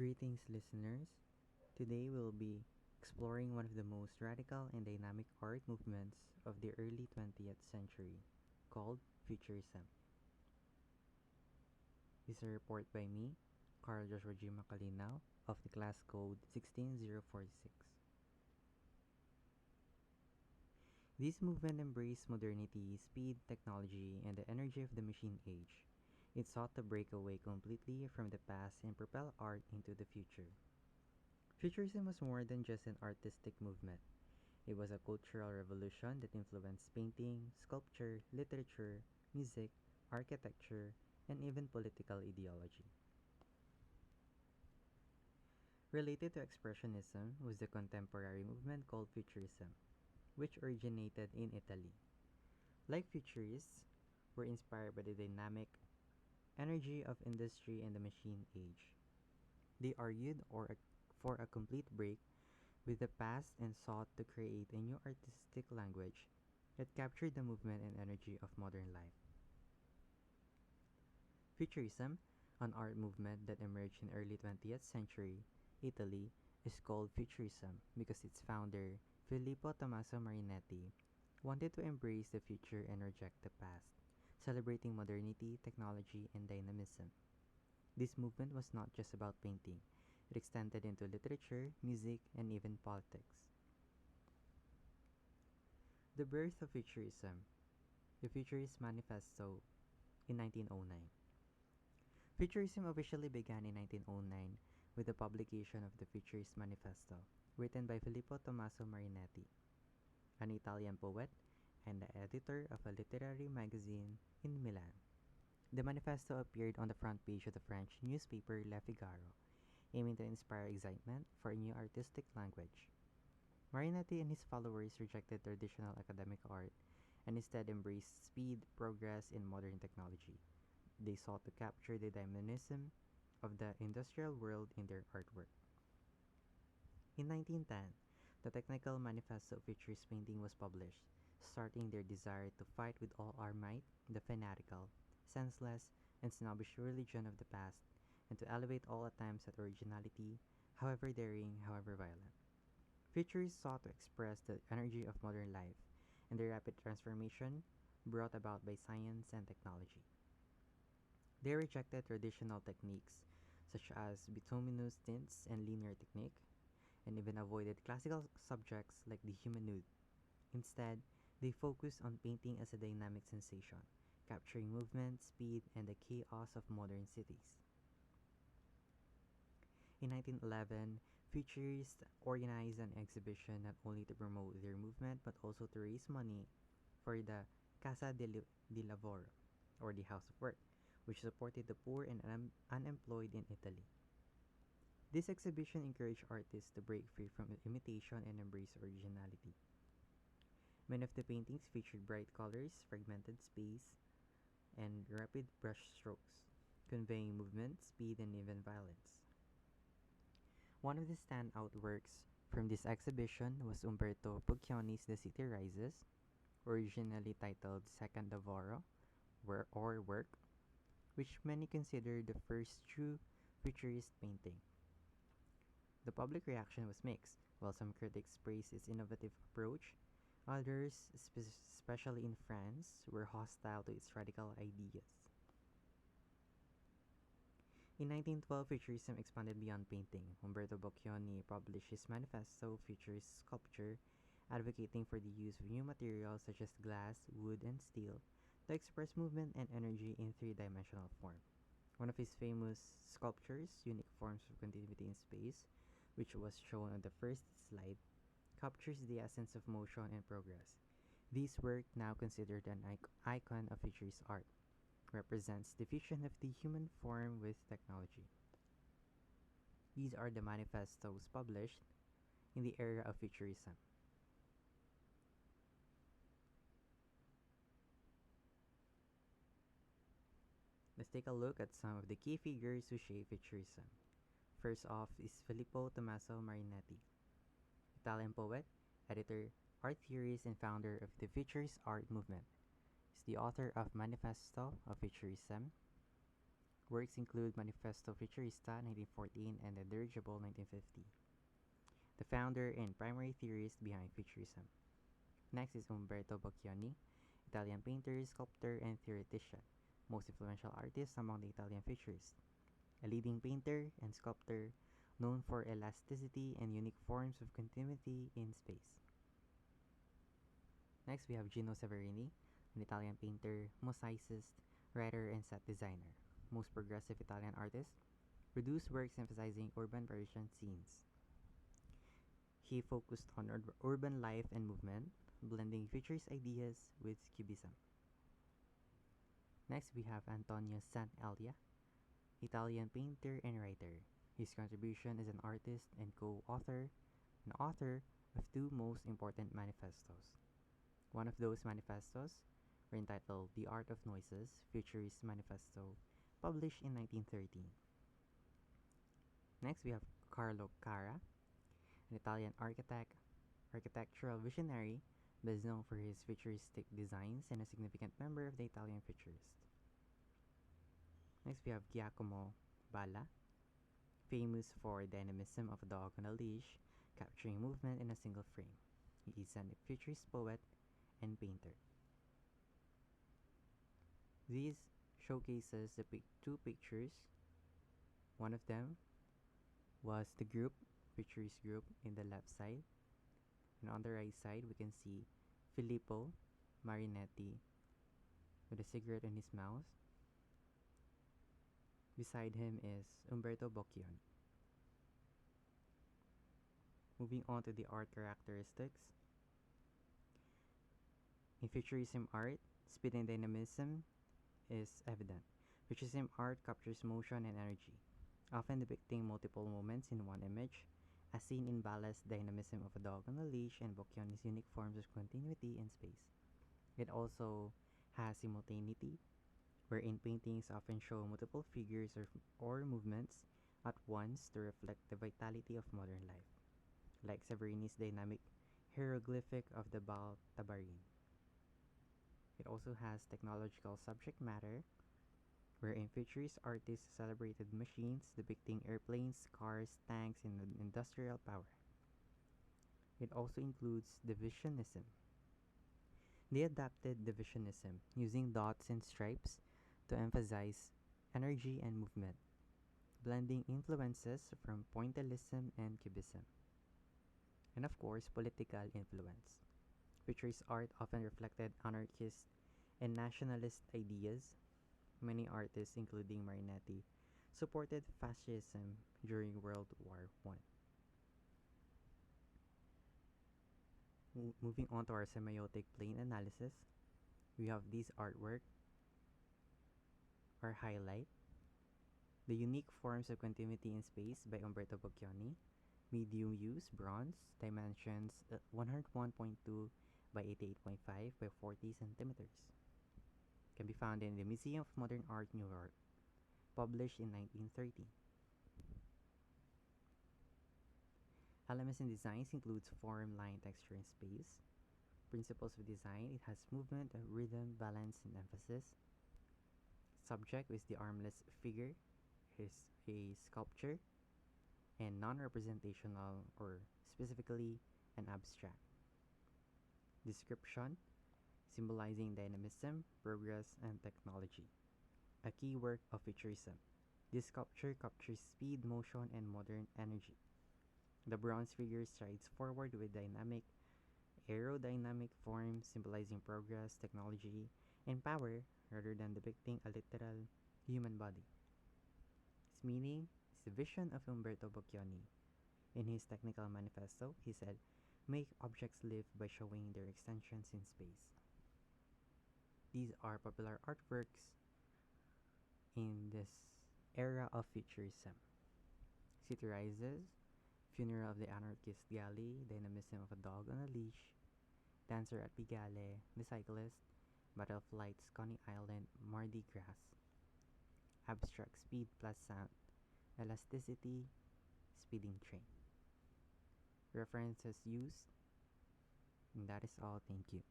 Greetings, listeners. Today we'll be exploring one of the most radical and dynamic art movements of the early 20th century, called Futurism. This is a report by me, Carl Joshua G. Macalinaw, of the class code 16046. This movement embraced modernity, speed, technology, and the energy of the machine age. It sought to break away completely from the past and propel art into the future. Futurism was more than just an artistic movement. It was a cultural revolution that influenced painting, sculpture, literature, music, architecture, and even political ideology. Related to Expressionism was the contemporary movement called Futurism, which originated in Italy. Like Futurists, were inspired by the dynamic energy of industry and the machine age. They argued for a complete break with the past and sought to create a new artistic language that captured the movement and energy of modern life. Futurism, an art movement that emerged in early 20th century Italy, is called Futurism because its founder, Filippo Tommaso Marinetti, wanted to embrace the future and reject the past, celebrating modernity, technology, and dynamism. This movement was not just about painting. It extended into literature, music, and even politics. The birth of Futurism. The Futurist Manifesto in 1909. Futurism officially began in 1909 with the publication of the Futurist Manifesto, written by Filippo Tommaso Marinetti, an Italian poet and the editor of a literary magazine in Milan. The manifesto appeared on the front page of the French newspaper Le Figaro, aiming to inspire excitement for a new artistic language. Marinetti and his followers rejected traditional academic art and instead embraced speed, progress, and modern technology. They sought to capture the dynamism of the industrial world in their artwork. In 1910, the Technical Manifesto of Futurist Painting was published, starting their desire to fight with all our might the fanatical, senseless, and snobbish religion of the past, and to elevate all attempts at originality, however daring, however violent. Futurists sought to express the energy of modern life and the rapid transformation brought about by science and technology. They rejected traditional techniques such as bituminous tints and linear technique, and even avoided classical subjects like the human nude. Instead, they focused on painting as a dynamic sensation, capturing movement, speed, and the chaos of modern cities. In 1911, Futurists organized an exhibition not only to promote their movement but also to raise money for the di Lavoro, or the House of Work, which supported the poor and unemployed in Italy. This exhibition encouraged artists to break free from imitation and embrace originality. Many of the paintings featured bright colors, fragmented space, and rapid brush strokes, conveying movement, speed, and even violence. One of the standout works from this exhibition was Umberto Boccioni's The City Rises, originally titled Second Lavoro, or Work, which many consider the first true futurist painting. The public reaction was mixed. While some critics praised its innovative approach, others, especially in France, were hostile to its radical ideas. In 1912, Futurism expanded beyond painting. Umberto Boccioni published his Manifesto Futurist Sculpture, advocating for the use of new materials such as glass, wood, and steel to express movement and energy in three-dimensional form. One of his famous sculptures, Unique Forms of Continuity in Space, which was shown on the first slide, captures the essence of motion and progress. This work, now considered an icon of futurist art, represents the fusion of the human form with technology. These are the manifestos published in the era of Futurism. Let's take a look at some of the key figures who shape Futurism. First off is Filippo Tommaso Marinetti, Italian poet, editor, art theorist, and founder of the Futurist art movement. He's the author of Manifesto of Futurism, Works include Manifesto Futurista 1914 and The Dirigible 1950. The founder and primary theorist behind Futurism. Next is Umberto Boccioni, Italian painter, sculptor, and theoretician, most influential artist among the Italian Futurists. A leading painter and sculptor known for elasticity and unique forms of continuity in space. Next, we have Gino Severini, an Italian painter, mosaicist, writer, and set designer, most progressive Italian artist, produced works emphasizing urban Parisian scenes. He focused on urban life and movement, blending futurist ideas with cubism. Next, we have Antonio Santaella, Italian painter and writer. His contribution as an artist and co-author, an author of two most important manifestos. One of those manifestos were entitled The Art of Noises, Futurist Manifesto, published in 1913. Next, we have Carlo Carra, an Italian architect, architectural visionary, best known for his futuristic designs and a significant member of the Italian Futurists. Next, we have Giacomo Balla, famous for dynamism of a dog on a leash, capturing movement in a single frame. He is a futurist poet and painter. These showcases the two pictures. One of them was the group, futurist group, in the left side. And on the right side, we can see Filippo Marinetti with a cigarette in his mouth. Beside him is Umberto Boccioni. Moving on to the art characteristics. In Futurism art, speed and dynamism is evident. Futurism art captures motion and energy, often depicting multiple moments in one image, as seen in Balla's dynamism of a dog on a leash and Boccioni's unique forms of continuity in space. It also has simultaneity, wherein paintings often show multiple figures or movements at once to reflect the vitality of modern life, like Severini's dynamic hieroglyphic of the Baal Tabarin. It also has technological subject matter, wherein futurist artists celebrated machines depicting airplanes, cars, tanks, and industrial power. It also includes divisionism. They adapted divisionism, using dots and stripes to emphasize energy and movement, blending influences from pointillism and cubism. And of course, political influence. Futurist art often reflected anarchist and nationalist ideas. Many artists, including Marinetti, supported fascism during World War I. Moving on to our semiotic plane analysis, we have these artwork or highlight. The Unique Forms of Continuity in Space by Umberto Boccioni. Medium use, bronze, dimensions 101.2 by 88.5 by 40 centimeters. Can be found in the Museum of Modern Art, New York, published in 1930. Elements in designs includes form, line, texture, and space. Principles of design, it has movement, rhythm, balance, and emphasis. Subject is the armless figure, is a sculpture, and non-representational or specifically an abstract. Description, symbolizing dynamism, progress, and technology. A key work of Futurism. This sculpture captures speed, motion, and modern energy. The bronze figure strides forward with dynamic, aerodynamic form symbolizing progress, technology, and power rather than depicting a literal human body. Its meaning is the vision of Umberto Boccioni. In his technical manifesto, he said, "Make objects live by showing their extensions in space." These are popular artworks in this era of Futurism. City Rises, Funeral of the Anarchist Galley, Dynamism of a Dog on a Leash, Dancer at Pigalle, The Cyclist, Battle of Lights, Coney Island, Mardi Gras, Abstract Speed plus Sound, Elasticity, Speeding Train. References used, and that is all. Thank you.